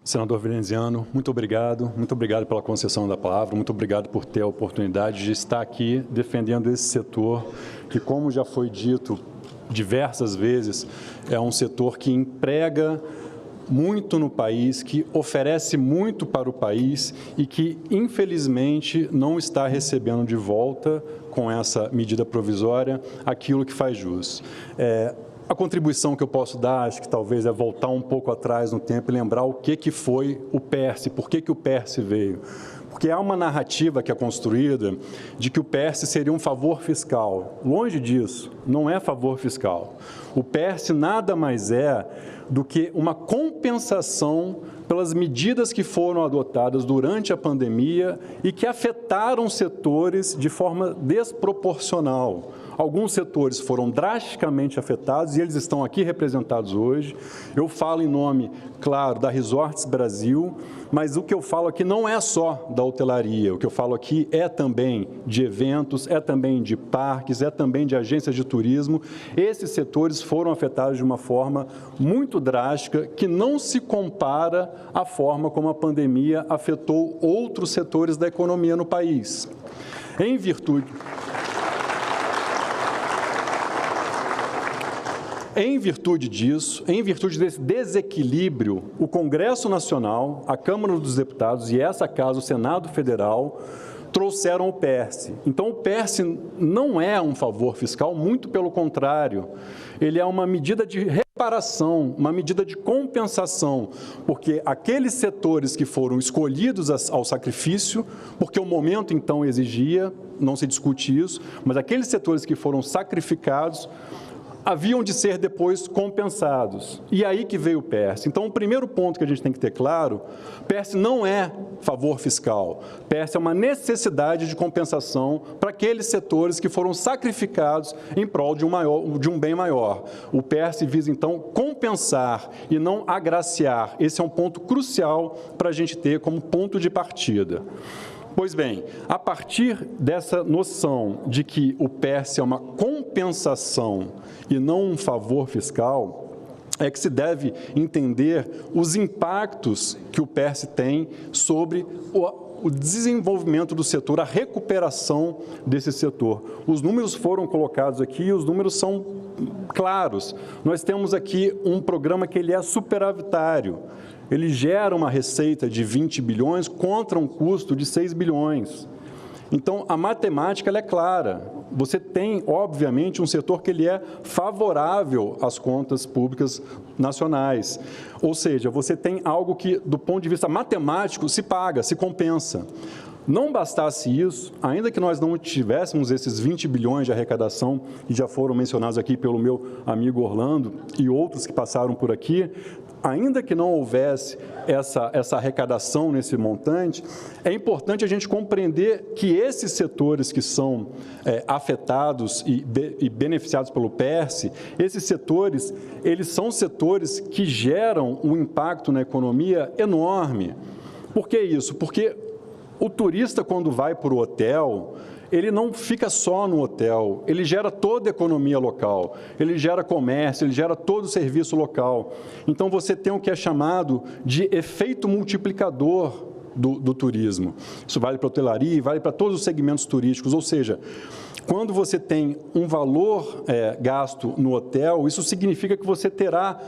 Senador Veneziano, muito obrigado pela concessão da palavra, muito obrigado por ter a oportunidade de estar aqui defendendo esse setor, que, como já foi dito diversas vezes, é um setor que emprega muito no país, que oferece muito para o país e que, infelizmente, não está recebendo de volta, com essa medida provisória, aquilo que faz jus. A contribuição que eu posso dar, acho que talvez é voltar um pouco atrás no tempo e lembrar o que foi o PERSE, por que o PERSE veio. Porque há uma narrativa que é construída de que o PERSE seria um favor fiscal. Longe disso, não é favor fiscal. O PERSE nada mais é do que uma compensação pelas medidas que foram adotadas durante a pandemia e que afetaram setores de forma desproporcional. Alguns setores foram drasticamente afetados e eles estão aqui representados hoje. Eu falo em nome, claro, da Resorts Brasil, mas o que eu falo aqui não é só da hotelaria. O que eu falo aqui é também de eventos, é também de parques, é também de agências de turismo. Esses setores foram afetados de uma forma muito drástica, que não se compara à forma como a pandemia afetou outros setores da economia no país. Em virtude disso, em virtude desse desequilíbrio, o Congresso Nacional, a Câmara dos Deputados e essa casa, o Senado Federal, trouxeram o PERSE. Então, o PERSE não é um favor fiscal, muito pelo contrário. Ele é uma medida de reparação, uma medida de compensação, porque aqueles setores que foram escolhidos ao sacrifício, porque o momento então exigia, não se discute isso, mas aqueles setores que foram sacrificados haviam de ser depois compensados. E aí que veio o PERSE. Então, o primeiro ponto que a gente tem que ter claro, PERSE não é favor fiscal. PERSE é uma necessidade de compensação para aqueles setores que foram sacrificados em prol de um bem maior. O PERSE visa, então, compensar e não agraciar. Esse é um ponto crucial para a gente ter como ponto de partida. Pois bem, a partir dessa noção de que o PERSE é uma compensação e não um favor fiscal, é que se deve entender os impactos que o PERSE tem sobre o desenvolvimento do setor, a recuperação desse setor. Os números foram colocados aqui e os números são claros. Nós temos aqui um programa que ele é superavitário. Ele gera uma receita de 20 bilhões contra um custo de 6 bilhões. Então, a matemática ela é clara. Você tem, obviamente, um setor que ele é favorável às contas públicas nacionais. Ou seja, você tem algo que, do ponto de vista matemático, se paga, se compensa. Não bastasse isso, ainda que nós não tivéssemos esses 20 bilhões de arrecadação, que já foram mencionados aqui pelo meu amigo Orlando e outros que passaram por aqui, ainda que não houvesse essa arrecadação nesse montante, é importante a gente compreender que esses setores que são afetados e beneficiados pelo PERSE, esses setores, eles são setores que geram um impacto na economia enorme. Por que isso? Porque o turista, quando vai para o hotel, ele não fica só no hotel, ele gera toda a economia local, ele gera comércio, ele gera todo o serviço local. Então, você tem o que é chamado de efeito multiplicador do turismo. Isso vale para a hotelaria, vale para todos os segmentos turísticos, ou seja, quando você tem um valor gasto no hotel, isso significa que você terá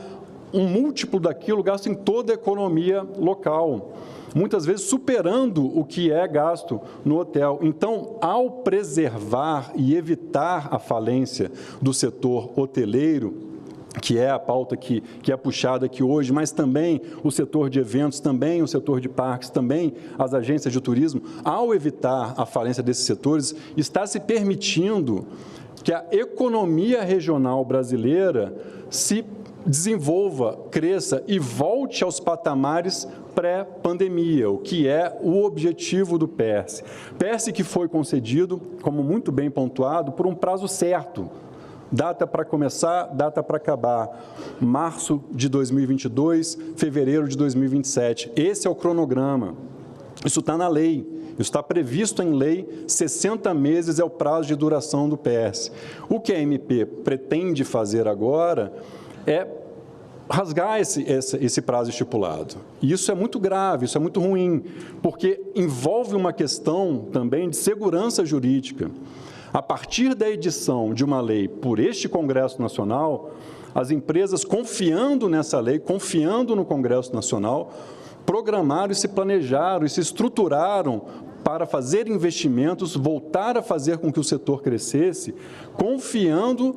um múltiplo daquilo gasto em toda a economia local, muitas vezes superando o que é gasto no hotel. Então, ao preservar e evitar a falência do setor hoteleiro, que é a pauta que é puxada aqui hoje, mas também o setor de eventos, também o setor de parques, também as agências de turismo, ao evitar a falência desses setores, está se permitindo que a economia regional brasileira se desenvolva, cresça e volte aos patamares pré-pandemia, o que é o objetivo do PERSE. PERSE que foi concedido, como muito bem pontuado, por um prazo certo. Data para começar, data para acabar. Março de 2022, fevereiro de 2027. Esse é o cronograma. Isso está na lei. Isso está previsto em lei, 60 meses é o prazo de duração do PERSE. O que a MP pretende fazer agora é rasgar esse prazo estipulado. E isso é muito grave, isso é muito ruim, porque envolve uma questão também de segurança jurídica. A partir da edição de uma lei por este Congresso Nacional, as empresas, confiando nessa lei, confiando no Congresso Nacional, programaram e se planejaram e se estruturaram para fazer investimentos, voltar a fazer com que o setor crescesse, confiando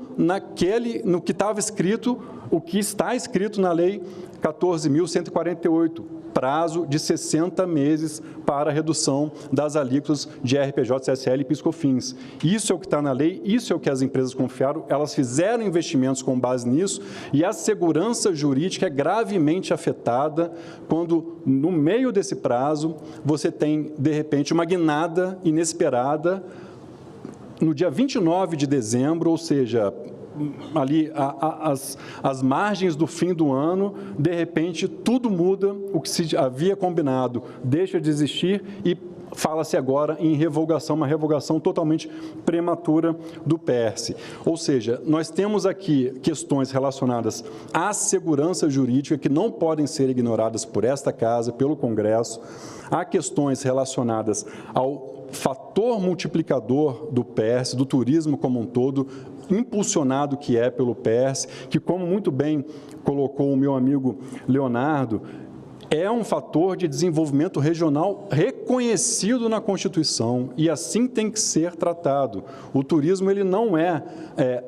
no que estava escrito, o que está escrito na Lei 14.148, prazo de 60 meses para a redução das alíquotas de RPJ, CSL e PIS/COFINS. Isso é o que está na lei, isso é o que as empresas confiaram, elas fizeram investimentos com base nisso e a segurança jurídica é gravemente afetada quando, no meio desse prazo, você tem, de repente, uma guinada inesperada no dia 29 de dezembro, ou seja, ali as margens do fim do ano, de repente tudo muda, o que se havia combinado deixa de existir e fala-se agora em revogação, uma revogação totalmente prematura do PERSE. Ou seja, nós temos aqui questões relacionadas à segurança jurídica que não podem ser ignoradas por esta Casa, pelo Congresso. Há questões relacionadas ao fator multiplicador do PERSE, do turismo como um todo, impulsionado que é pelo PERSE, que, como muito bem colocou o meu amigo Leonardo, é um fator de desenvolvimento regional reconhecido na Constituição e assim tem que ser tratado. O turismo ele não é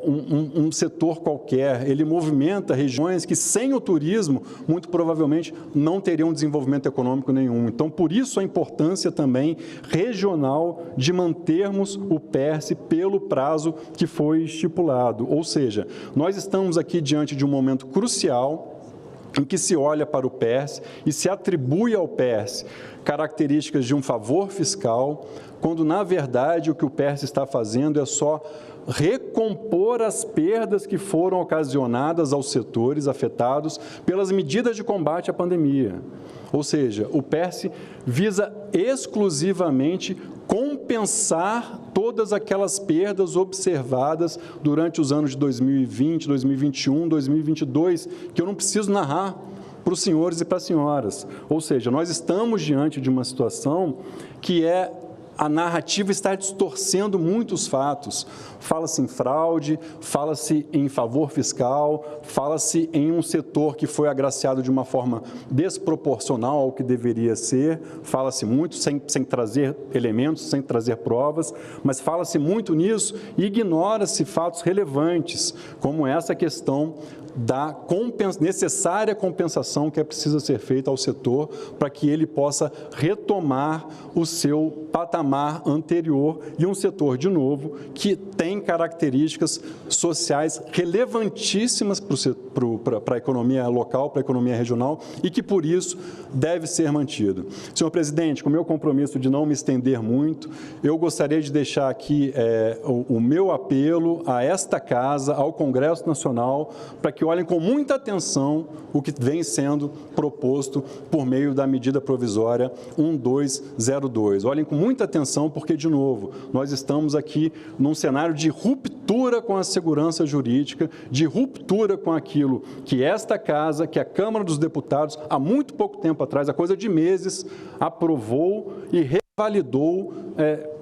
um setor qualquer, ele movimenta regiões que sem o turismo, muito provavelmente, não teriam desenvolvimento econômico nenhum. Então, por isso a importância também regional de mantermos o PERSE pelo prazo que foi estipulado. Ou seja, nós estamos aqui diante de um momento crucial em que se olha para o PERSE e se atribui ao PERSE características de um favor fiscal, quando, na verdade, o que o PERSE está fazendo é só recompor as perdas que foram ocasionadas aos setores afetados pelas medidas de combate à pandemia. Ou seja, o PERSE visa exclusivamente compensar todas aquelas perdas observadas durante os anos de 2020, 2021, 2022, que eu não preciso narrar para os senhores e para as senhoras. Ou seja, nós estamos diante de uma situação que a narrativa está distorcendo muitos fatos. Fala-se em fraude, fala-se em favor fiscal, fala-se em um setor que foi agraciado de uma forma desproporcional ao que deveria ser, fala-se muito sem trazer elementos, sem trazer provas, mas fala-se muito nisso e ignora-se fatos relevantes, como essa questão da necessária compensação que é precisa ser feita ao setor para que ele possa retomar o seu patamar anterior e um setor, de novo, que tem características sociais relevantíssimas para a economia local, para a economia regional e que, por isso, deve ser mantido. Senhor presidente, com o meu compromisso de não me estender muito, eu gostaria de deixar aqui o meu apelo a esta Casa, ao Congresso Nacional, para que olhem com muita atenção o que vem sendo proposto por meio da medida provisória 1202. Olhem com muita atenção porque, de novo, nós estamos aqui num cenário de ruptura com a segurança jurídica, de ruptura com aquilo que esta Casa, que a Câmara dos Deputados, há muito pouco tempo atrás, há coisa de meses, aprovou e revalidou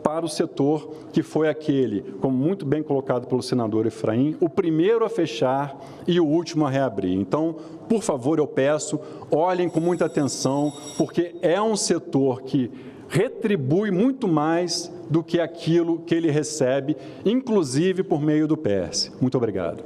para o setor que foi aquele, como muito bem colocado pelo senador Efraim, o primeiro a fechar e o último a reabrir. Então, por favor, eu peço, olhem com muita atenção, porque é um setor que retribui muito mais do que aquilo que ele recebe, inclusive por meio do PERSE. Muito obrigado.